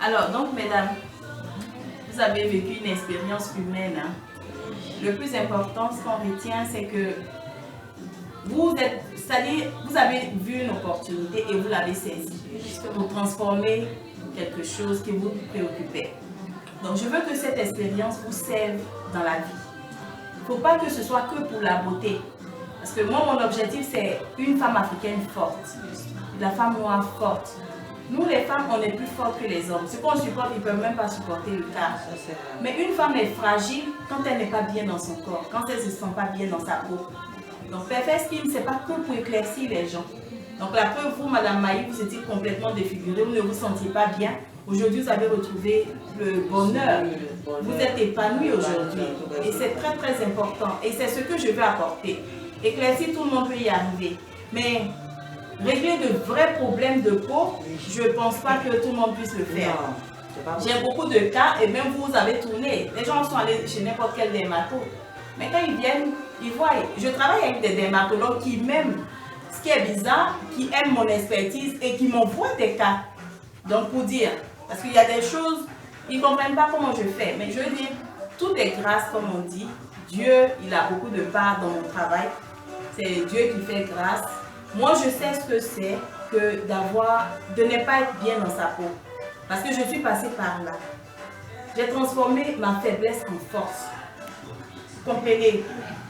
Alors, donc, mesdames, vous avez vécu une expérience humaine. Hein. Le plus important, ce qu'on retient, c'est que vous êtes, c'est-à-dire, vous avez vu une opportunité et vous l'avez saisie pour transformer quelque chose qui vous préoccupait. Donc, je veux que cette expérience vous serve dans la vie. Il ne faut pas que ce soit que pour la beauté. Parce que moi, mon objectif, c'est une femme africaine forte. La femme noire forte. Nous, les femmes, on est plus fortes que les hommes. Ce qu'on supporte, ils ne peuvent même pas supporter le cas. Mais une femme est fragile quand elle n'est pas bien dans son corps, quand elle ne se sent pas bien dans sa peau. Donc, Perfect Skin, ce n'est pas que pour éclaircir les gens. Donc, la preuve, vous, Madame Maï, vous étiez complètement défigurée, vous ne vous sentiez pas bien. Aujourd'hui, vous avez retrouvé le bonheur. Vous êtes épanouie aujourd'hui. Et c'est très, très important. Et c'est ce que je veux apporter. Éclaircir, tout le monde peut y arriver. Mais régler de vrais problèmes de peau, je ne pense pas que tout le monde puisse le faire. J'ai beaucoup de cas, et même vous avez tourné. Les gens sont allés chez n'importe quel dermatologue. Mais quand ils viennent, ils voient. Je travaille avec des dermatologues qui m'aiment, ce qui est bizarre, qui aiment mon expertise et qui m'envoient des cas. Donc pour dire, parce qu'il y a des choses, ils ne comprennent pas comment je fais. Mais je veux dire, tout est grâce, comme on dit. Dieu, il a beaucoup de part dans mon travail. C'est Dieu qui fait grâce. Moi, je sais ce que c'est que de ne pas être bien dans sa peau. Parce que je suis passée par là. J'ai transformé ma faiblesse en force. Vous comprenez?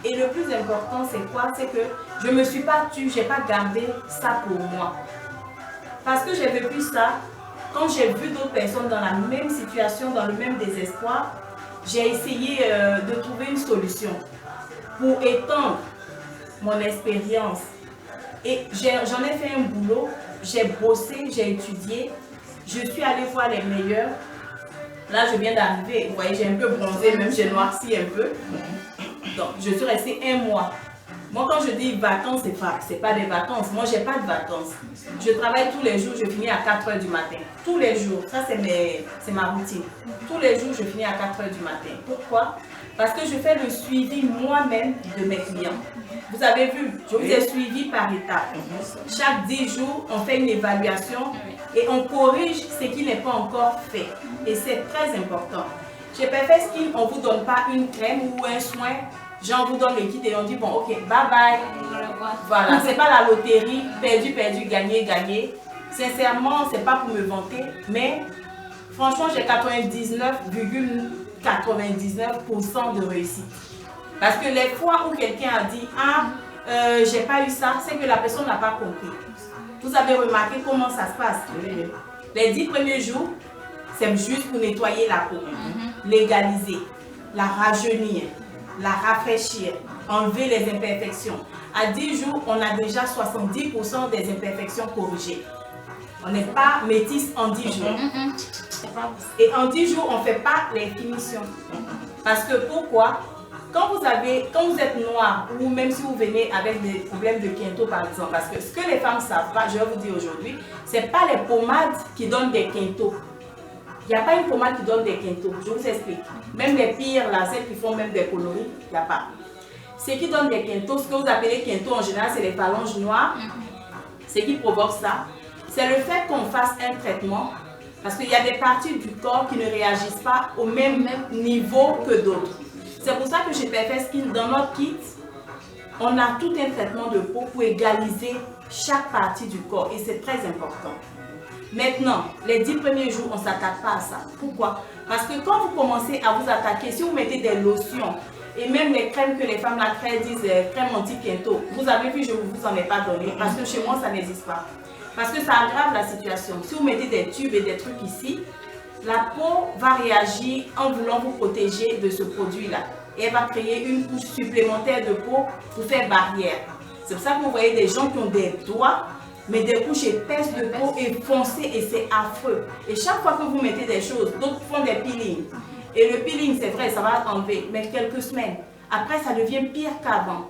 Et le plus important, c'est quoi? C'est que je ne me suis pas tue, je n'ai pas gardé ça pour moi. Parce que j'ai vécu ça, quand j'ai vu d'autres personnes dans la même situation, dans le même désespoir, j'ai essayé de trouver une solution pour étendre mon expérience. Et j'en ai fait un boulot, j'ai bossé, j'ai étudié, je suis allée voir les meilleurs. Là, je viens d'arriver, vous voyez, j'ai un peu bronzé, même j'ai noirci un peu. Donc, je suis restée 1 mois. Moi, quand je dis vacances, c'est pas des vacances. Moi, j'ai pas de vacances. Je travaille tous les jours, je finis à 4 h du matin. Tous les jours, ça c'est ma routine. Tous les jours, je finis à 4 h du matin. Pourquoi? Parce que je fais le suivi moi-même de mes clients. Vous avez vu, je vous ai suivi par étapes. Chaque 10 jours, on fait une évaluation et on corrige ce qui n'est pas encore fait. Et c'est très important. Chez Perfect Skin, on ne vous donne pas une crème ou un soin. Genre, on vous donne le kit et on dit, bon, ok, bye bye. Voilà, c'est pas la loterie, perdu, perdu, gagné, gagné. Sincèrement, c'est pas pour me vanter, mais franchement, j'ai 99,99% de réussite. Parce que les fois où quelqu'un a dit, ah, j'ai pas eu ça, c'est que la personne n'a pas compris. Vous avez remarqué comment ça se passe. Les 10 premiers jours, c'est juste pour nettoyer la peau, légaliser, la rajeunir, la rafraîchir, enlever les imperfections. À 10 jours, on a déjà 70% des imperfections corrigées. On n'est pas métisse en 10 jours. Et en 10 jours, on ne fait pas les finitions. Parce que pourquoi? Quand vous êtes noir, ou même si vous venez avec des problèmes de quinto par exemple, parce que ce que les femmes ne savent pas, je vais vous dire aujourd'hui, ce n'est pas les pommades qui donnent des quintos. Il n'y a pas une pommade qui donne des quintos, je vous explique. Même les pires, là, celles qui font même des coloris, il n'y a pas. Ce qui donne des quintos, ce que vous appelez quintos en général, c'est les phalanges noires. Ce qui provoque ça, c'est le fait qu'on fasse un traitement, parce qu'il y a des parties du corps qui ne réagissent pas au même niveau que d'autres. C'est pour ça que chez Perfect Skin, dans notre kit, on a tout un traitement de peau pour égaliser chaque partie du corps et c'est très important. Maintenant, les 10 premiers jours, on ne s'attaque pas à ça. Pourquoi? Parce que quand vous commencez à vous attaquer, si vous mettez des lotions et même les crèmes que les femmes la créent, disent crème anti-quinto, vous avez vu, je ne vous en ai pas donné parce que chez moi, ça n'existe pas. Parce que ça aggrave la situation. Si vous mettez des tubes et des trucs ici, la peau va réagir en voulant vous protéger de ce produit-là. Et elle va créer une couche supplémentaire de peau pour faire barrière. C'est pour ça que vous voyez des gens qui ont des doigts, mais des couches épaisses de peau et foncées et c'est affreux. Et chaque fois que vous mettez des choses, d'autres font des peelings. Et le peeling, c'est vrai, ça va enlever, mais quelques semaines. Après, ça devient pire qu'avant.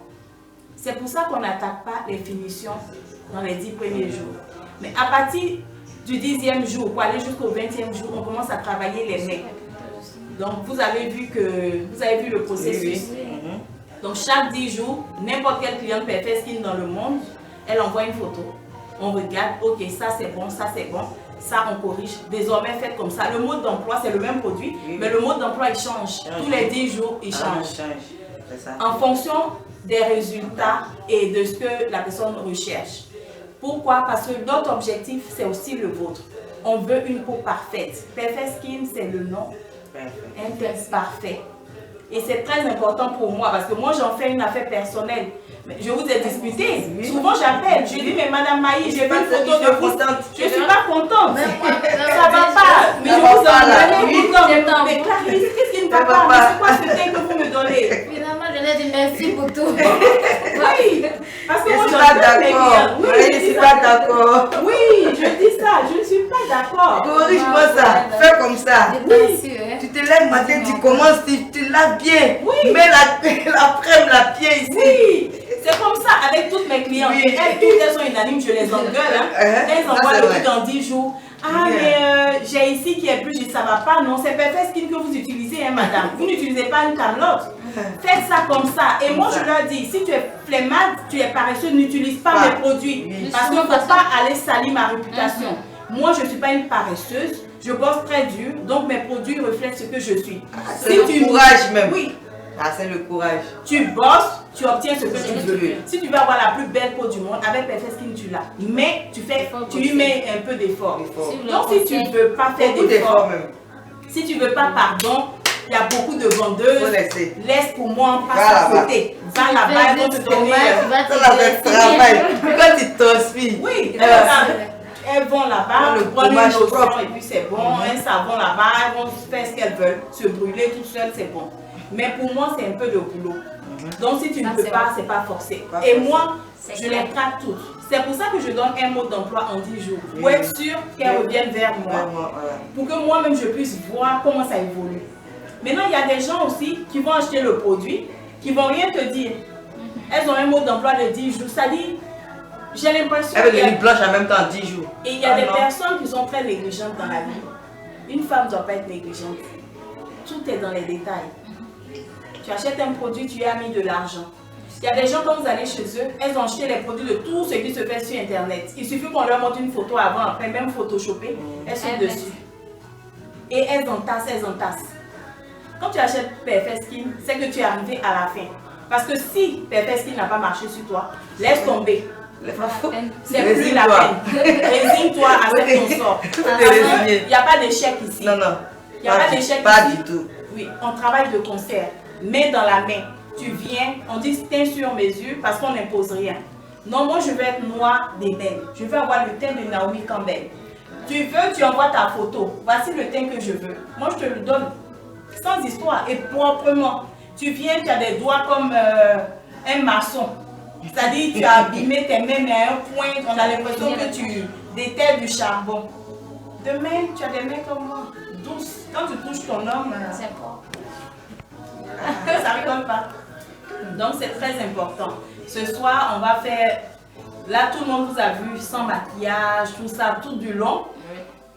C'est pour ça qu'on n'attaque pas les finitions dans les 10 premiers jours. Mais à partir du 10e jour, pour aller jusqu'au 20e jour, on commence à travailler les nez. Donc, vous avez vu le processus. Donc, chaque 10 jours, n'importe quelle cliente Perfect Skin dans le monde, elle envoie une photo. On regarde, ok, ça c'est bon, ça c'est bon, ça on corrige. Désormais, faites comme ça. Le mode d'emploi, c'est le même produit, mais le mode d'emploi, il change. Tous les 10 jours, il change. En fonction des résultats et de ce que la personne recherche. Pourquoi? Parce que notre objectif, c'est aussi le vôtre. On veut une peau parfaite. Perfect Skin, c'est le nom. Un test parfait. Et c'est très important pour moi parce que moi, j'en fais une affaire personnelle. Je vous ai disputé. Souvent, j'appelle. Je dis, mais Madame Maï, j'ai vu une photo de vous. Je ne suis pas contente. Ça ne va pas. Mais je vous en donne. Mais Clarisse, qu'est-ce qui ne va pas? Mais c'est quoi ce thème que vous me donnez? Finalement, je l'ai dit merci pour tout. Oui. Parce que moi, je ne suis pas d'accord. Oui, je dis ça. Je ne suis pas d'accord. Corrige-moi ça. Fais comme ça. Tu te lèves matin, tu commences, tu laves bien. Oui. Mets l'après-midi, la pied ici. Oui. C'est comme ça avec toutes mes clientes. Oui. Elles sont unanimes, je les engueule. Elles envoient le truc dans 10 jours. Ah, mais j'ai ici qui est plus, je dis ça va pas. Non, c'est Perfect Skin que vous utilisez, hein, madame. Vous n'utilisez pas une Camelote. Faites ça comme ça. Et moi, je leur dis, si tu es flemmade, tu es paresseux, n'utilise pas mes produits. Parce qu'il ne faut pas aller salir ma réputation. Moi, je ne suis pas une paresseuse. Je bosse très dur, donc mes produits reflètent ce que je suis. C'est le courage même. Oui. Ah, c'est le courage. Tu bosses, tu obtiens ce que tu veux. Si tu veux avoir la plus belle peau du monde, avec Perfect Skin, tu l'as. Mais tu y mets un peu d'effort. Donc si tu ne veux pas faire d'effort, si tu ne veux pas pardon, il y a beaucoup de vendeuses. Laisse pour moi, passe à côté. Va là-bas, elles vont te donner. Travail. Quand tu transpires. Oui, elles vont là-bas, prendre une lotion et puis c'est bon. Un savon là-bas, elles vont faire ce qu'elles veulent. Se brûler tout seul, c'est bon. Mais pour moi, c'est un peu de boulot. Donc, si tu ne peux pas, c'est pas forcé. Et moi, je les traque toutes. C'est pour ça que je donne un mode d'emploi en 10 jours. Pour être sûr qu'elles reviennent vers moi. Pour que moi-même, je puisse voir comment ça évolue. Maintenant, il y a des gens aussi qui vont acheter le produit, qui ne vont rien te dire. Elles ont un mode d'emploi de 10 jours. Ça dit, j'ai l'impression avec les blanches en même temps 10 jours. Et il y a des personnes qui sont très négligentes dans la vie. Une femme ne doit pas être négligente. Tout est dans les détails. Tu achètes un produit, tu y as mis de l'argent. Il y a des gens, quand vous allez chez eux, elles ont acheté les produits de tout ce qui se fait sur Internet. Il suffit qu'on leur montre une photo avant, après, même photoshopée, elles sont dessus. Et elles entassent, elles entassent. Quand tu achètes Perfect Skin, c'est que tu es arrivé à la fin. Parce que si Perfect Skin n'a pas marché sur toi, laisse tomber. C'est plus la peine. Résigne-toi, accepte ton sort. Il n'y a pas d'échec ici. Non, non. Il n'y a pas d'échec ici. Pas du tout. Oui, on travaille de concert. Main dans la main. Tu viens, on dit teint sur mesure parce qu'on n'impose rien. Non, moi je veux être noire d'ébène. Je veux avoir le teint de Naomi Campbell. Tu veux, tu envoies ta photo. Voici le teint que je veux. Moi je te le donne. Sans histoire et proprement. Tu viens, tu as des doigts comme un maçon. C'est-à-dire tu as abîmé tes mains mais à un point, on a l'impression que tu déterres du charbon. Demain, tu as des mains comme moi. Douces. Quand tu touches ton homme, c'est bon. Ça ne rigole pas. Donc c'est très important. Ce soir, on va faire... Là, tout le monde vous a vu sans maquillage, tout ça, tout du long.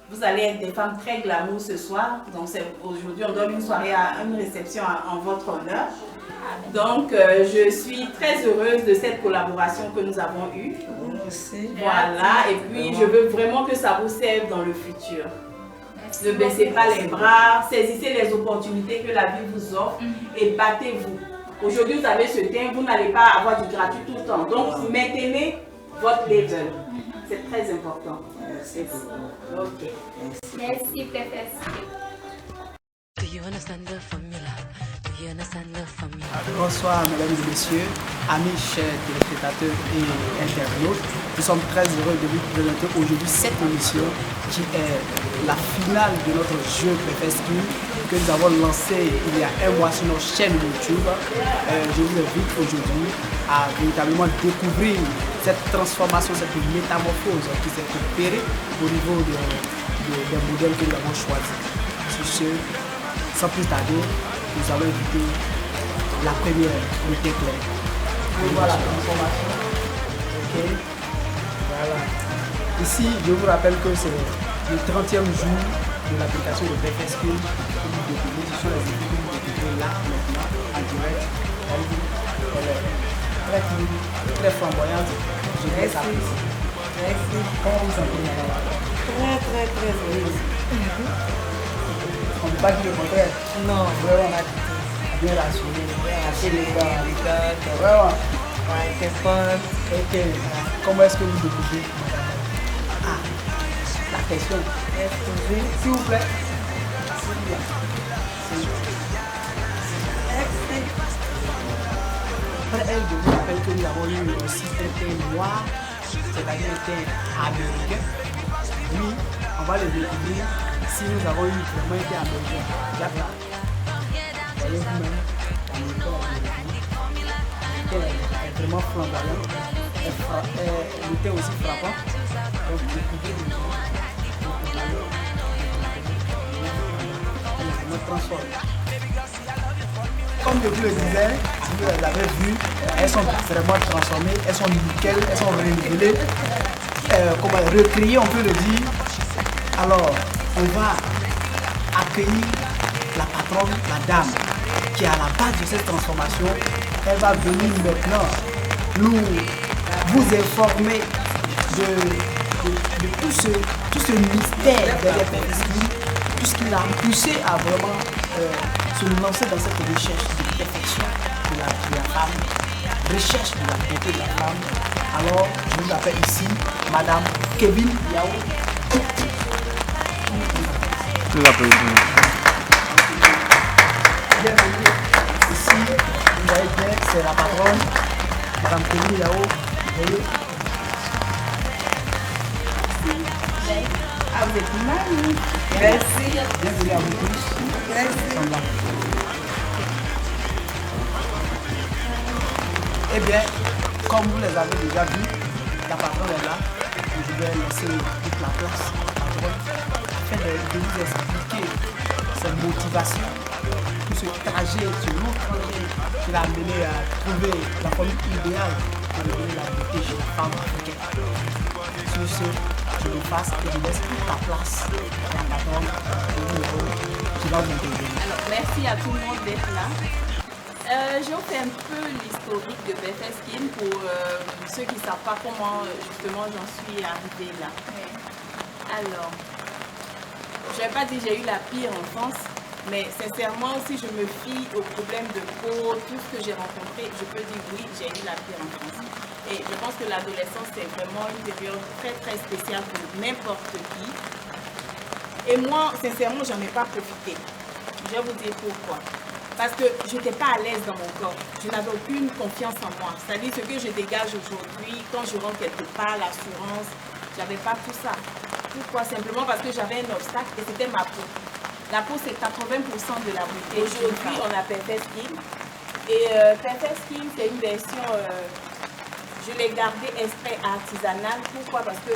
Vous allez être des femmes très glamour ce soir. Donc aujourd'hui, on donne une soirée, une réception en votre honneur. Donc je suis très heureuse de cette collaboration que nous avons eue. Voilà, et puis je veux vraiment que ça vous serve dans le futur. Ne baissez pas les bras, saisissez les opportunités que la vie vous offre et battez-vous. Aujourd'hui, vous avez ce teint, vous n'allez pas avoir du gratuit tout le temps. Donc, maintenez votre level. C'est très important. Merci beaucoup. Ok. Merci, Perfect Skin. Bonsoir mesdames et messieurs, amis chers téléspectateurs et internautes. Nous sommes très heureux de vous présenter aujourd'hui cette émission qui est la finale de notre jeu Perfect Skin que nous avons lancé il y a un mois sur notre chaîne YouTube. Je vous invite aujourd'hui à véritablement découvrir cette transformation, cette métamorphose qui s'est opérée au niveau des modèles que nous avons choisis. Sur ce, sans plus tarder, nous allons inviter la première, le teint clair. Voilà, transformation. Ok. Voilà. Ici, je vous rappelle que c'est le 30e jour de l'application de Perfect Skin. Ce sont les équipes que vous découvrez là, maintenant, en direct. Elle est très flamboyante. Je vais s'apprécier. Merci. Comment vous sentez, madame? Très heureuse. On ne peut pas dire le contraire. Non, Vraiment, on a bien rassuré. assez les gars, Vraiment. ouais, t'es pas. Ok. Comment est-ce que vous découvrez, madame? Ah, la question. S'il vous plaît. S'il vous plaît. Après elle, je vous rappelle que nous avons eu aussi un thé noir, c'est-à-dire un thé américain. Oui, on va le découvrir si nous avons eu vraiment un thé américain. D'accord. Voyez vous-même, le thé est vraiment flamboyant. Le thé aussi frappant. Donc découvrez le thé. Elle me transforme. Comme je vous le disais, vous les avez vues, elles sont vraiment transformées, elles sont nickel, elles sont renouvelées, recriées, on peut le dire. Alors, on va accueillir la patronne, la dame, qui est à la base de cette transformation. Elle va venir maintenant vous informer de tout ce mystère derrière Perfeskin, tout ce qui l'a poussé à vraiment se lancer dans cette recherche de perfection de la femme, recherche de la beauté de la femme. Alors, je vous appelle ici Madame Kevin Yao. Bienvenue ici, vous voyez bien, c'est la patronne, Madame Kevin Yao. Voyez. Ah, vous êtes magnifique. Merci. Bienvenue à vous tous. Merci. Eh bien, comme vous les avez déjà vus, la patronne est là. Je vais laisser toute la place afin de vous expliquer ses motivations, tout ce trajet, ce long trajet qui l'a amené à trouver la formule idéale pour devenir la beauté chez les femmes africaines. Sur ce, je me fasse et je laisse toute la place à la patronne qui va vous intervenir. Alors, merci à tout le monde d'être là. Je vous fais un peu l'historique de Perfeskin pour ceux qui ne savent pas comment justement j'en suis arrivée là. Alors, je ne vais pas dire que j'ai eu la pire enfance, mais sincèrement, si je me fie aux problèmes de peau, tout ce que j'ai rencontré, je peux dire oui, j'ai eu la pire enfance. Et je pense que l'adolescence, c'est vraiment une période très très spéciale pour n'importe qui. Et moi, sincèrement, j'en ai pas profité. Je vais vous dire pourquoi. Parce que je n'étais pas à l'aise dans mon corps. Je n'avais aucune confiance en moi. C'est-à-dire ce que je dégage aujourd'hui, quand je rentre quelque part, l'assurance, je n'avais pas tout ça. Pourquoi? Simplement parce que j'avais un obstacle et c'était ma peau. La peau, c'est 80% de la beauté. Aujourd'hui, on a Perfeskin. Et Perfeskin, c'est une version, je l'ai gardée exprès artisanale. Pourquoi? Parce que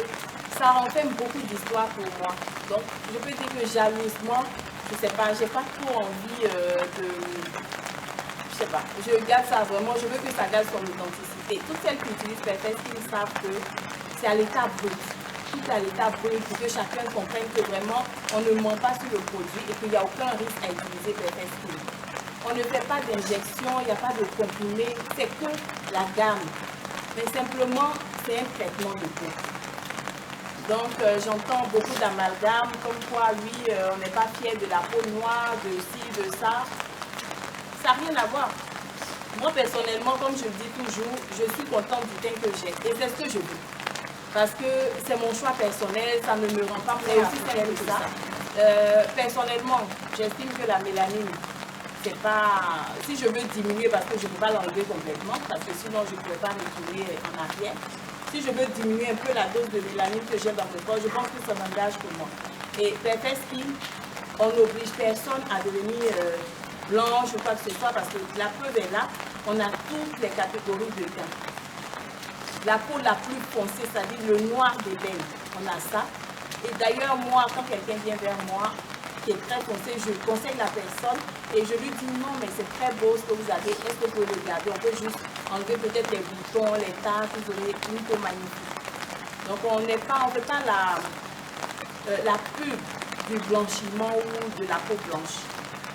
ça renferme beaucoup d'histoires pour moi. Donc, je peux dire que jalousement, je sais pas, j'ai pas trop envie je sais pas, je garde ça vraiment, je veux que ça garde son authenticité. Toutes celles qui utilisent Perfeskin savent que c'est à l'état brut, tout à l'état brut pour que chacun comprenne que vraiment on ne ment pas sur le produit et qu'il n'y a aucun risque à utiliser Perfeskin. On ne fait pas d'injection, il n'y a pas de comprimé, c'est que la gamme. Mais simplement, c'est un traitement de peau. Donc, j'entends beaucoup d'amalgames, comme quoi, oui, on n'est pas fier de la peau noire, de ci, de ça. Ça n'a rien à voir. Moi, personnellement, comme je le dis toujours, je suis contente du teint que j'ai. Et c'est ce que je veux. Parce que c'est mon choix personnel, ça ne me rend pas plus africaine que ça. Personnellement, j'estime que la mélanine, c'est pas... Si je veux diminuer, parce que je ne peux pas l'enlever complètement, parce que sinon, je ne peux pas retourner en arrière. Si je veux diminuer un peu la dose de mélanine que j'ai dans le corps, je pense que ça m'engage pour moi. Et Perfeskin, on n'oblige personne à devenir blanche ou quoi que ce soit, parce que la preuve est là, on a toutes les catégories de teint. La peau la plus foncée, c'est-à-dire le noir d'ébène, on a ça. Et d'ailleurs, moi, quand quelqu'un vient vers moi, qui est très foncé, je conseille la personne et je lui dis non, mais c'est très beau ce que vous avez, est-ce que vous pouvez le garder? On peut juste enlever peut-être les boutons, les taches, vous aurez une peau magnifique. Donc on ne fait pas la pub du blanchiment ou de la peau blanche,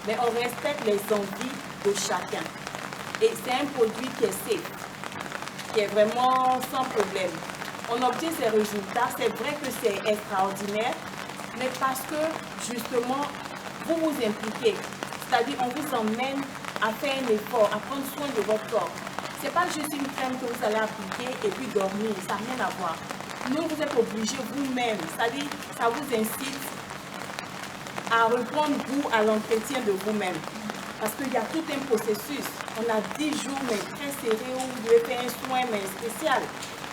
mais on respecte les envies de chacun. Et c'est un produit qui est safe, qui est vraiment sans problème. on obtient ces résultats. C'est vrai que c'est extraordinaire, mais parce que justement, vous vous impliquez. C'est-à-dire, on vous emmène à faire un effort, à prendre soin de votre corps. Ce n'est pas juste une crème que vous allez appliquer et puis dormir, ça n'a rien à voir. Non, vous êtes obligé vous-même, c'est-à-dire, ça vous incite à reprendre goût à l'entretien de vous-même. Parce qu'il y a tout un processus. On a 10 jours, mais très serrés, où vous devez faire un soin, mais spécial.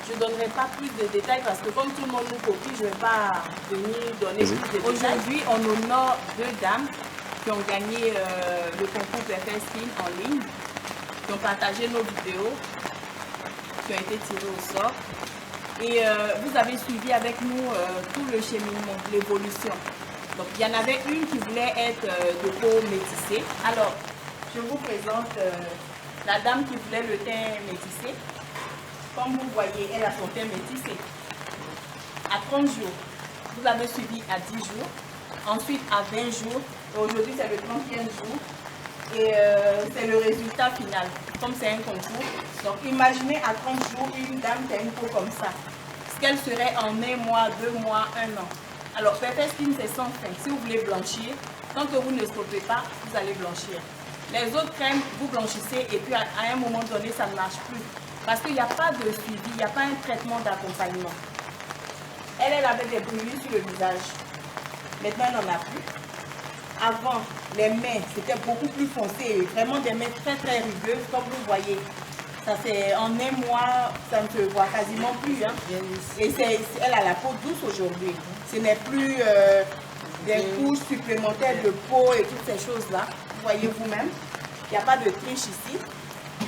Je ne donnerai pas plus de détails parce que comme tout le monde nous copie, je ne vais pas venir donner plus de détails. Aujourd'hui, on honore 2 dames qui ont gagné le concours Perfect Skin en ligne, qui ont partagé nos vidéos, qui ont été tirées au sort. Et vous avez suivi avec nous tout le cheminement, l'évolution. Donc, il y en avait une qui voulait être de peau métissée. Alors, je vous présente la dame qui voulait le teint métissé. Comme vous voyez, elle a son teint métissé. À 30 jours, vous l'avez suivi à 10 jours. Ensuite, à 20 jours. Aujourd'hui, c'est le 30e jour. Et c'est le résultat final. Comme c'est un concours. Donc, imaginez à 30 jours, une dame qui a une peau comme ça. Ce qu'elle serait en 1 mois, 2 mois, 1 an. Alors, Perfect Skin, c'est sans fin. Si vous voulez blanchir, tant que vous ne stoppez pas, vous allez blanchir. Les autres crèmes, vous blanchissez et puis à un moment donné, ça ne marche plus. Parce qu'il n'y a pas de suivi, il n'y a pas un traitement d'accompagnement. Elle avait des brûlures sur le visage. Maintenant, elle n'en a plus. Avant, les mains, c'était beaucoup plus foncé. Vraiment des mains très très rugueuses, comme vous voyez. Ça c'est en 1 mois, ça ne se voit quasiment plus. Hein. Et elle a la peau douce aujourd'hui. Ce n'est plus des couches supplémentaires de peau et toutes ces choses-là. Vous voyez vous-même, il n'y a pas de triche ici.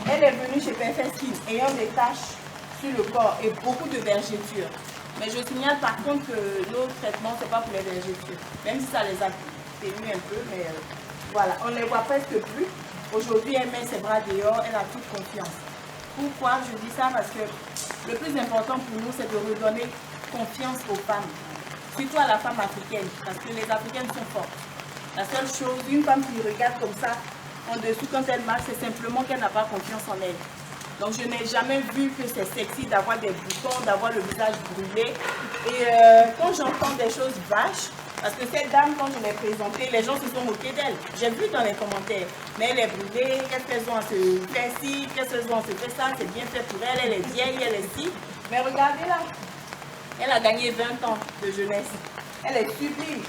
Elle est venue chez Perfect Skin ayant des taches sur le corps et beaucoup de vergetures. Mais je signale par contre que nos traitements, ce n'est pas pour les vergetures. Même si ça les a ténues un peu, mais voilà, on ne les voit presque plus. Aujourd'hui, elle met ses bras dehors, elle a toute confiance. Pourquoi je dis ça? Parce que le plus important pour nous, c'est de redonner confiance aux femmes. Surtout à la femme africaine, parce que les Africaines sont fortes. La seule chose, une femme qui regarde comme ça, en dessous quand elle marche, c'est simplement qu'elle n'a pas confiance en elle. Donc je n'ai jamais vu que c'est sexy d'avoir des boutons, d'avoir le visage brûlé. Et quand j'entends des choses vaches, parce que cette dame, quand je l'ai présentée, les gens se sont moqués d'elle. J'ai vu dans les commentaires. Mais elle est brûlée, qu'est-ce qu'elles ont à se faire ci, qu'est-ce qu'elles ont à se faire ça, c'est bien fait pour elle, elle est vieille, elle est ci. Mais regardez-la, elle a gagné 20 ans de jeunesse. Elle est sublime.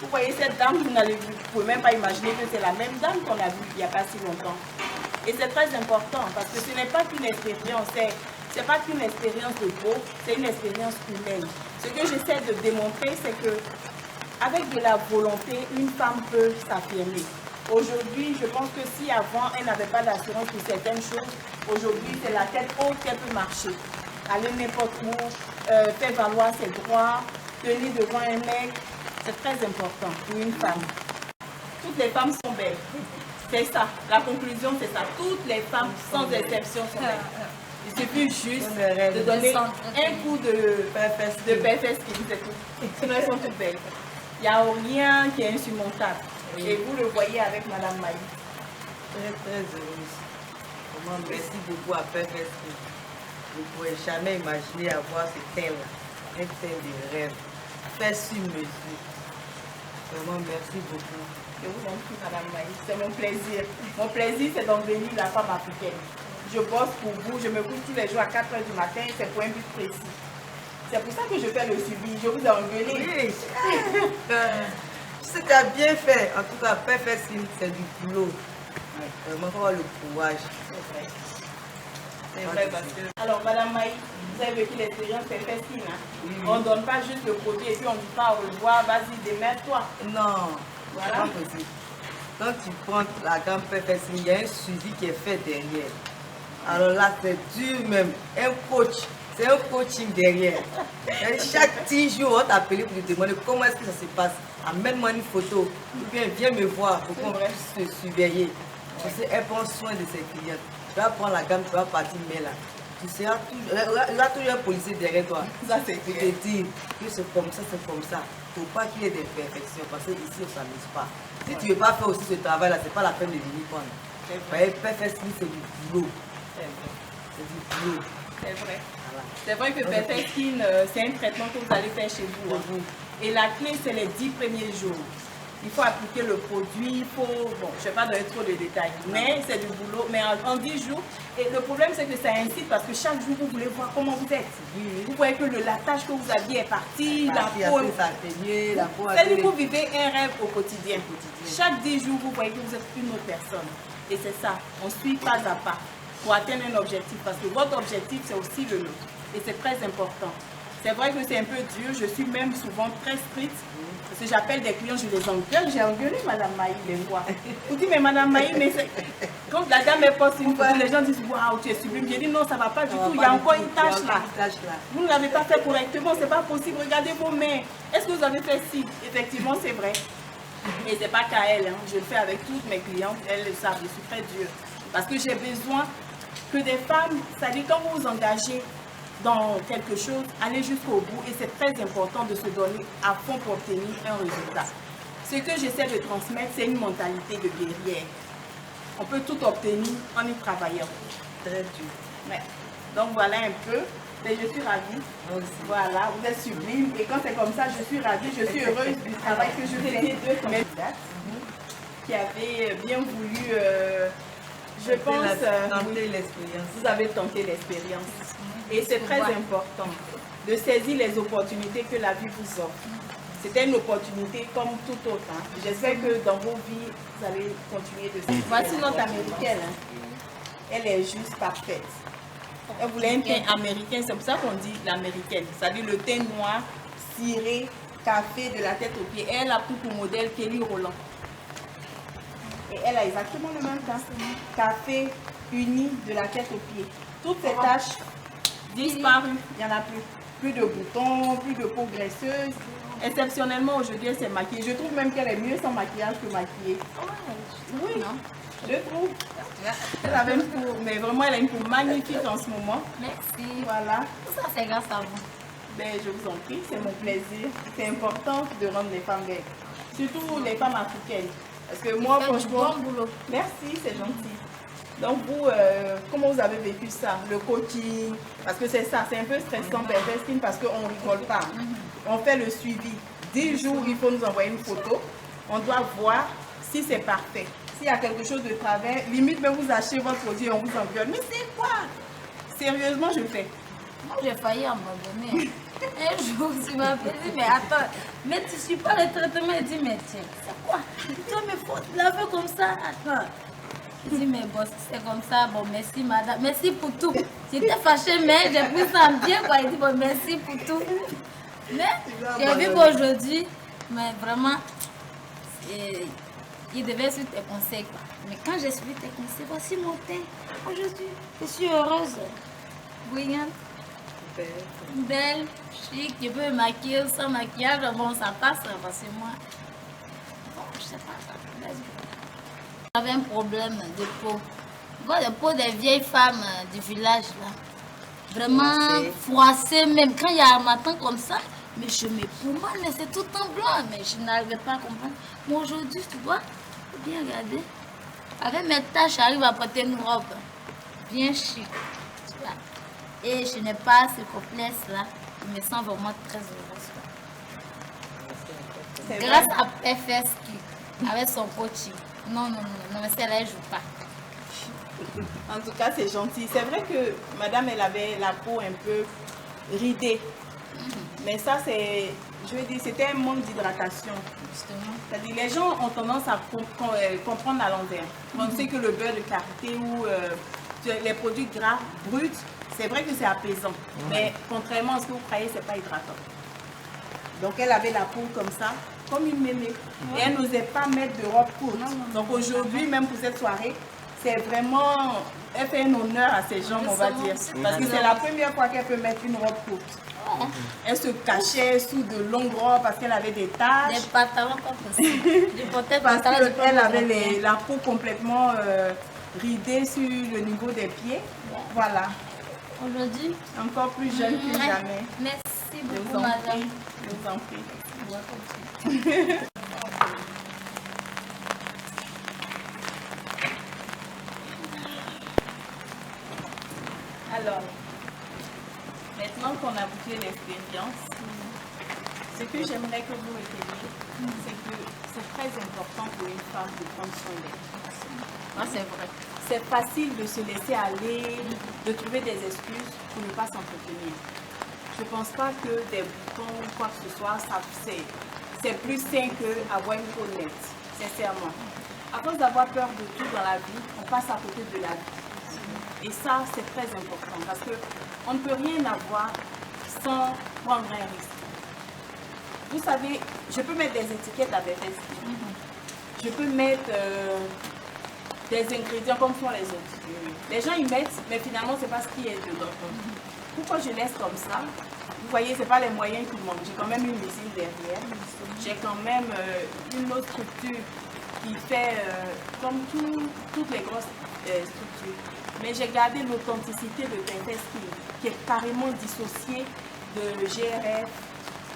Vous voyez cette dame, vous ne pouvez même pas imaginer que c'est la même dame qu'on a vue il n'y a pas si longtemps. Et c'est très important parce que ce n'est pas qu'une expérience, c'est pas qu'une expérience de peau, c'est une expérience humaine. Ce que j'essaie de démontrer, c'est que avec de la volonté, une femme peut s'affirmer. Aujourd'hui, je pense que si avant, elle n'avait pas d'assurance pour certaines choses, aujourd'hui, c'est la tête haute qu'elle peut marcher. Aller n'importe où, faire valoir ses droits, tenir devant un mec, c'est très important pour une femme. Toutes les femmes sont belles. C'est ça. La conclusion, c'est ça. Toutes les femmes, sans exception, sont belles. Il suffit juste de donner un coup de Perfect Skin, c'est tout. Sinon, elles sont toutes belles. Il n'y a rien qui est insurmontable. Oui. Et vous le voyez avec Madame Maï. Très, très heureuse. Vraiment, merci beaucoup à Perfect Skin. Je ne pourrais jamais imaginer avoir ce teint-là. Un teint de rêve. Fait sur mesure. Vraiment, merci beaucoup. Je vous en prie, Madame Maï. C'est mon plaisir. Mon plaisir, c'est d'embellir la femme africaine. Je bosse pour vous. Je me couche tous les jours à 4 h du matin. C'est pour un but précis. C'est pour ça que je fais le suivi. Je vous ai engueulé. Oui. Tu sais, tu as bien fait. En tout cas, Perfect Skin, c'est du boulot. Vraiment, il faut avoir le courage. C'est vrai. C'est vrai parce que... Alors, Madame Maï, vous avez vécu l'expérience Perfect Skin. Hein? Oui. On ne donne pas juste le produit et puis on ne dit pas au revoir, vas-y, démerde-toi. Non, voilà. C'est pas possible. Quand tu prends la gamme Perfect Skin, il y a un suivi qui est fait derrière. Alors là, c'est dur même. Un coach. C'est un coaching derrière. Et chaque 10 jours, on va t'appeler pour te demander comment est-ce que ça se passe. Amène-moi une photo. Ou bien viens me voir pour qu'on puisse se surveiller. Tu sais, elle prend soin de ses clients. Tu vas prendre la gamme, tu vas partir, mais là. Tu seras toujours, il y aura toujours un policier derrière toi. Ça, c'est pour te dire que c'est comme ça, c'est comme ça. Il ne faut pas qu'il y ait des perfections parce qu'ici, on ne s'amuse pas. Si tu ne veux pas faire aussi ce travail-là, ce n'est pas la peine de venir prendre. Perfect Skin, c'est du boulot. C'est vrai. C'est du boulot. C'est vrai. Voilà. C'est vrai que Perfect Skin, c'est un traitement que vous allez faire chez vous. Hein. Et la clé, c'est les 10 premiers jours. Il faut appliquer le produit, il faut... Bon, je ne vais pas donner trop de détails, mais c'est du boulot. Mais en 10 jours, et le problème, c'est que ça incite parce que chaque jour, vous voulez voir comment vous êtes. Vous voyez que la tâche que vous aviez est partie, la peau... C'est-à-dire que vous vivez un rêve au quotidien. Chaque 10 jours, vous voyez que vous êtes une autre personne. Et c'est ça, on suit pas à pas pour atteindre un objectif. Parce que votre objectif, c'est aussi le nôtre. Et c'est très important. C'est vrai que c'est un peu dur, je suis même souvent très stricte. Parce que j'appelle des clients, je les engueule. J'ai engueulé Madame Maï les fois. Vous dites, mais Madame Maï, mais quand la dame est poste une fois, les gens disent, waouh, tu es sublime. J'ai dit, non, ça ne va pas du tout, il y a encore une tâche là. Vous ne l'avez pas fait correctement, ce n'est pas possible. Regardez vos mains. Est-ce que vous avez fait ci? Effectivement, c'est vrai. Et ce n'est pas qu'à elle, hein. Je le fais avec toutes mes clientes, elles le savent, je suis très dure. Parce que j'ai besoin que des femmes, c'est-à-dire quand vous vous engagez dans quelque chose, allez jusqu'au bout et c'est très important de se donner à fond pour obtenir un résultat. Ce que j'essaie de transmettre, c'est une mentalité de guerrière. On peut tout obtenir en y travaillant. Très dur. Ouais. Donc voilà un peu. Et je suis ravie. Voilà, vous êtes sublime. Et quand c'est comme ça, je suis ravie, je suis heureuse du travail que je fais. Deux candidates qui avaient bien voulu, je pense, tenter l'expérience. Vous avez tenté l'expérience. Et c'est très important de saisir les opportunités que la vie vous offre. C'était une opportunité comme tout autre. Hein. J'espère que dans vos vies, vous allez continuer de saisir. Voici notre américaine. Hein. Elle est juste parfaite. Elle voulait un teint américain, c'est pour ça qu'on dit l'américaine. C'est-à-dire le teint noir, ciré, café de la tête aux pieds. Elle a pris pour modèle Kelly Rowland. Et elle a exactement le même teint. Café uni de la tête aux pieds. Toutes ces taches disparues, il n'y en a plus. Plus de boutons, plus de peau graisseuse. Exceptionnellement, aujourd'hui, elle s'est maquillée. Je trouve même qu'elle est mieux sans maquillage que maquillée. Oui, non, je trouve. Elle avait une peau, mais vraiment, elle a une peau magnifique en ce moment. Merci. Voilà. Tout ça, c'est grâce à vous. Ben, je vous en prie, c'est mon plaisir. C'est important de rendre les femmes belles. Surtout les femmes africaines. Parce que moi, franchement... Bon boulot. Merci, c'est gentil. Donc vous, comment vous avez vécu ça? Le coaching, parce que c'est ça, c'est un peu stressant Perfect Skin parce qu'on ne rigole pas. On fait le suivi. 10 jours, il faut nous envoyer une photo. On doit voir si c'est parfait. S'il y a quelque chose de travers, limite même vous achetez votre produit et on vous engueule. Mais c'est quoi? Sérieusement, je fais. Moi, j'ai failli abandonner. Un jour, tu m'as dit, mais attends, mais tu ne suis pas le traitement. Il dit, mais tiens, c'est quoi? Toi, mais faut laver comme ça. Attends. Je dis, mais bon, si c'est comme ça, bon, merci madame, merci pour tout. J'étais fâchée, mais j'ai pris ça bien, quoi. Il dit, bon, merci pour tout. Mais j'ai vu qu'aujourd'hui, mais vraiment, il devait suivre tes conseils, quoi. Mais quand j'ai suivi tes conseils, voici mon teint. Aujourd'hui, je suis heureuse, brillante, belle, chic. Je peux me maquiller sans maquillage, bon, ça passe, parce que moi, bon, je sais pas, ça me laisse. J'avais un problème de peau. La peau des vieilles femmes du village là. Vraiment froissée même. Quand il y a un matin comme ça, mais je me pommade, mais c'est tout en blanc. Mais je n'arrivais pas à comprendre. Mais aujourd'hui, tu vois, bien regarder. Avec mes taches, j'arrive à porter une robe bien chic. Tu vois. Et je n'ai pas ce complexe là. Je me sens vraiment très heureuse. Grâce à Perfect Skin, avec son coaching. Non, mais celle-là, elle ne joue pas. En tout cas, c'est gentil. C'est vrai que madame, elle avait la peau un peu ridée. Mais ça, c'est, je veux dire, c'était un manque d'hydratation. C'est-à-dire, les gens ont tendance à comprendre à l'envers. On sait que le beurre de karité ou les produits gras bruts, c'est vrai que c'est apaisant. Mais contrairement à ce que vous croyez, ce n'est pas hydratant. Donc, elle avait la peau comme ça, comme une mémé. Et elle n'osait pas mettre de robe courte. Donc, aujourd'hui, même pour cette soirée, c'est vraiment... Elle fait un honneur à ses jambes, on va dire. Parce que c'est la première fois qu'elle peut mettre une robe courte. Elle se cachait sous de longues robes parce qu'elle avait des taches. Des pantalons comme ça. Parce qu'elle avait la peau complètement ridée sur le niveau des pieds. Voilà. Aujourd'hui, encore plus jeune que jamais. Merci beaucoup, madame. Je vous en prie. Alors, merci maintenant qu'on a bouclé l'expérience, ce que j'aimerais que vous reteniez, c'est que c'est très important pour une femme de prendre soin d'elle. Ah, c'est vrai. C'est facile de se laisser aller, de trouver des excuses pour ne pas s'entretenir. Je ne pense pas que des boutons ou quoi que ce soit, c'est plus sain qu'avoir une peau nette, sincèrement. À cause d'avoir peur de tout dans la vie, on passe à côté de la vie. Et ça, c'est très important parce qu'on ne peut rien avoir sans prendre un risque. Vous savez, je peux mettre des étiquettes à BFS. Je peux mettre des ingrédients comme font les autres. Les gens y mettent, mais finalement, ce n'est pas ce qui est dedans. Pourquoi je laisse comme ça? Vous voyez, ce n'est pas les moyens qui manquent. J'ai quand même une usine derrière. J'ai quand même une autre structure qui fait comme toutes les grosses structures. Mais j'ai gardé l'authenticité de BFS qui est carrément dissociée de GRF,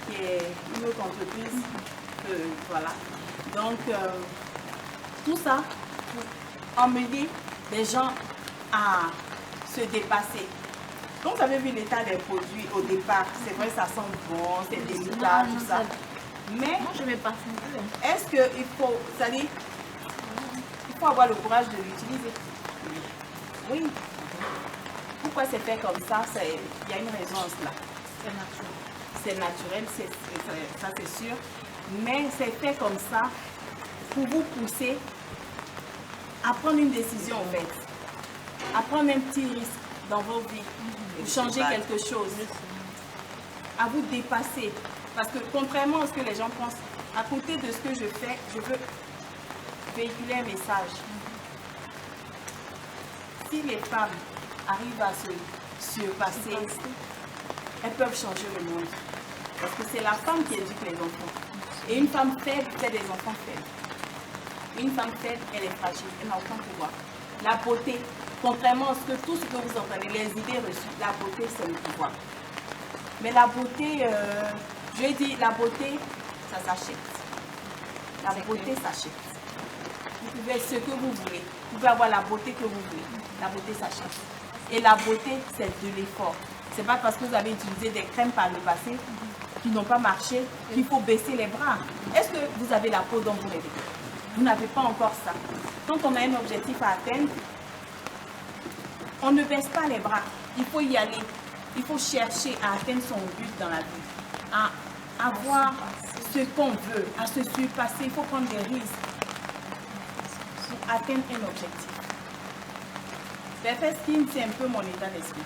qui est une autre entreprise. Voilà. Donc, tout ça pour emmener les gens à se dépasser. Donc, vous avez vu l'état des produits au départ. C'est vrai, ça sent bon, c'est délicat, tout ça. Mais, Moi, je vais pas faire. est-ce qu'il faut, c'est-à-dire, il faut avoir le courage de l'utiliser? Oui. Pourquoi c'est fait comme ça? Il y a une raison à cela. C'est naturel, ça c'est sûr. Mais c'est fait comme ça pour vous pousser à prendre une décision en fait. À prendre un petit risque dans vos vies. Pour changer quelque chose. À vous dépasser. Parce que contrairement à ce que les gens pensent, à côté de ce que je fais, je veux véhiculer un message. Si les femmes arrivent à se surpasser, elles peuvent changer le monde. Parce que c'est la femme qui éduque les enfants. Et une femme faible, c'est des enfants faibles. Une femme faible, elle est fragile, elle n'a aucun pouvoir. La beauté, contrairement à tout ce que vous entendez, les idées reçues, la beauté, c'est le pouvoir. Mais la beauté, je dis, la beauté, ça s'achète. La beauté s'achète. Vous pouvez être ce que vous voulez. Vous pouvez avoir la beauté que vous voulez. La beauté s'achète. Et la beauté, c'est de l'effort. Ce n'est pas parce que vous avez utilisé des crèmes par le passé qui n'ont pas marché qu'il faut baisser les bras. Est-ce que vous avez la peau dont vous rêvez? Vous n'avez pas encore ça. Quand on a un objectif à atteindre, on ne baisse pas les bras. Il faut y aller. Il faut chercher à atteindre son but dans la vie. À avoir ce qu'on veut, à se surpasser. Il faut prendre des risques pour atteindre un objectif. Perfect Skin, c'est un peu mon état d'esprit.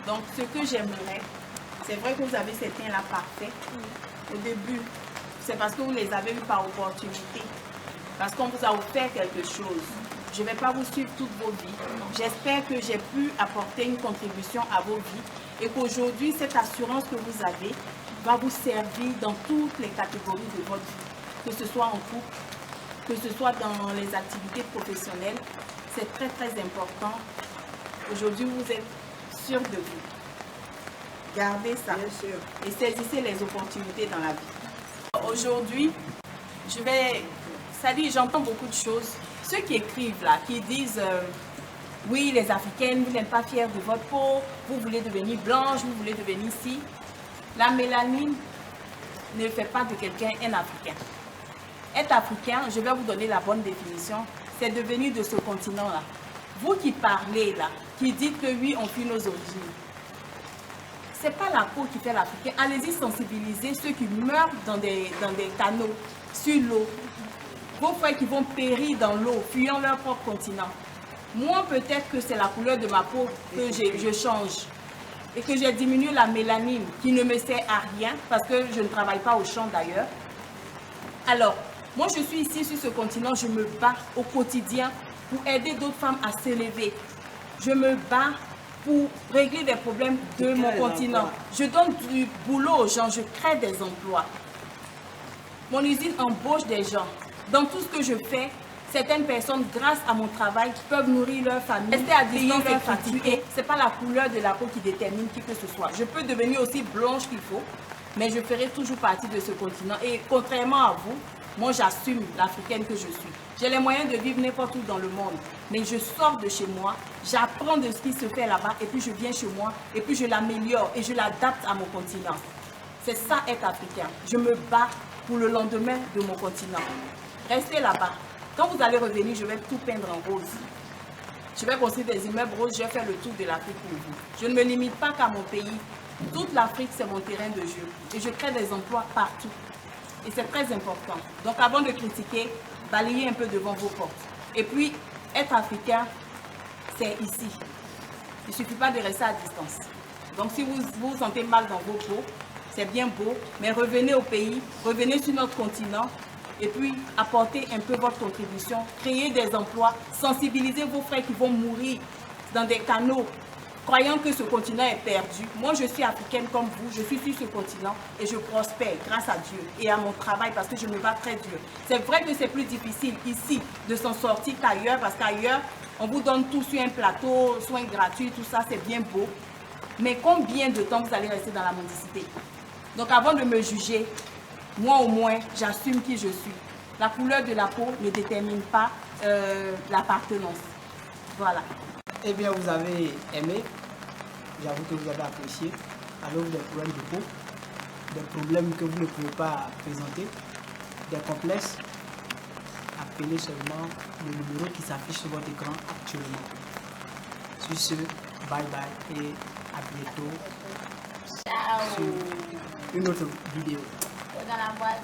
Donc, ce que j'aimerais, c'est vrai que vous avez ces teints-là parfaits. Au début, c'est parce que vous les avez eus par opportunité. Parce qu'on vous a offert quelque chose. Je ne vais pas vous suivre toutes vos vies. J'espère que j'ai pu apporter une contribution à vos vies et qu'aujourd'hui, cette assurance que vous avez va vous servir dans toutes les catégories de votre vie. Que ce soit en couple, que ce soit dans les activités professionnelles. C'est très, très important. Aujourd'hui, vous êtes sûr de vous. Gardez ça et saisissez les opportunités dans la vie. Aujourd'hui, j'entends beaucoup de choses. Ceux qui écrivent là, qui disent oui, les Africaines, vous n'êtes pas fiers de votre peau, vous voulez devenir blanche, vous voulez devenir ci. La mélanine ne fait pas de quelqu'un un Africain. Être Africain, je vais vous donner la bonne définition, c'est devenir de ce continent-là. Vous qui parlez là, qui dites que oui, on fuit nos origines. Ce n'est pas la peau qui fait l'Africain. Allez-y sensibiliser ceux qui meurent dans des canaux, sur l'eau. Vos frères qui vont périr dans l'eau, fuyant leur propre continent. Moi, peut-être que c'est la couleur de ma peau que je change. Et que j'ai diminué la mélanine, qui ne me sert à rien, parce que je ne travaille pas au champ d'ailleurs. Alors, moi je suis ici sur ce continent, je me bats au quotidien pour aider d'autres femmes à s'élever. Je me bats pour régler les problèmes de mon continent. Je donne du boulot aux gens, je crée des emplois. Mon usine embauche des gens. Dans tout ce que je fais, certaines personnes, grâce à mon travail, peuvent nourrir leur famille. Rester à distance et fatiguer. Ce n'est pas la couleur de la peau qui détermine qui que ce soit. Je peux devenir aussi blanche qu'il faut, mais je ferai toujours partie de ce continent. Et contrairement à vous, Moi, j'assume l'Africaine que je suis. J'ai les moyens de vivre n'importe où dans le monde. Mais je sors de chez moi, j'apprends de ce qui se fait là-bas et puis je viens chez moi et puis je l'améliore et je l'adapte à mon continent. C'est ça être africain. Je me bats pour le lendemain de mon continent. Restez là-bas. Quand vous allez revenir, je vais tout peindre en rose. Je vais construire des immeubles roses, je vais faire le tour de l'Afrique pour vous. Je ne me limite pas qu'à mon pays. Toute l'Afrique, c'est mon terrain de jeu. Et je crée des emplois partout. Et c'est très important. Donc avant de critiquer, balayez un peu devant vos portes. Et puis, être africain, c'est ici. Il ne suffit pas de rester à distance. Donc si vous vous sentez mal dans vos peaux, c'est bien beau, mais revenez au pays, revenez sur notre continent et puis apportez un peu votre contribution, créez des emplois, sensibilisez vos frères qui vont mourir dans des canaux, croyant que ce continent est perdu. Moi, je suis africaine comme vous, je suis sur ce continent et je prospère grâce à Dieu et à mon travail parce que je me bats très dur. C'est vrai que c'est plus difficile ici de s'en sortir qu'ailleurs parce qu'ailleurs, on vous donne tout sur un plateau, soins gratuits, tout ça, c'est bien beau. Mais combien de temps vous allez rester dans la mendicité? Donc avant de me juger, moi au moins, j'assume qui je suis. La couleur de la peau ne détermine pas l'appartenance. Voilà. Eh bien, vous avez aimé, j'avoue que vous avez apprécié. Alors, des problèmes de peau, des problèmes que vous ne pouvez pas présenter, des complexes, appelez seulement le numéro qui s'affiche sur votre écran actuellement. Sur ce, bye bye et à bientôt Ciao. sur une autre vidéo. Dans la boîte.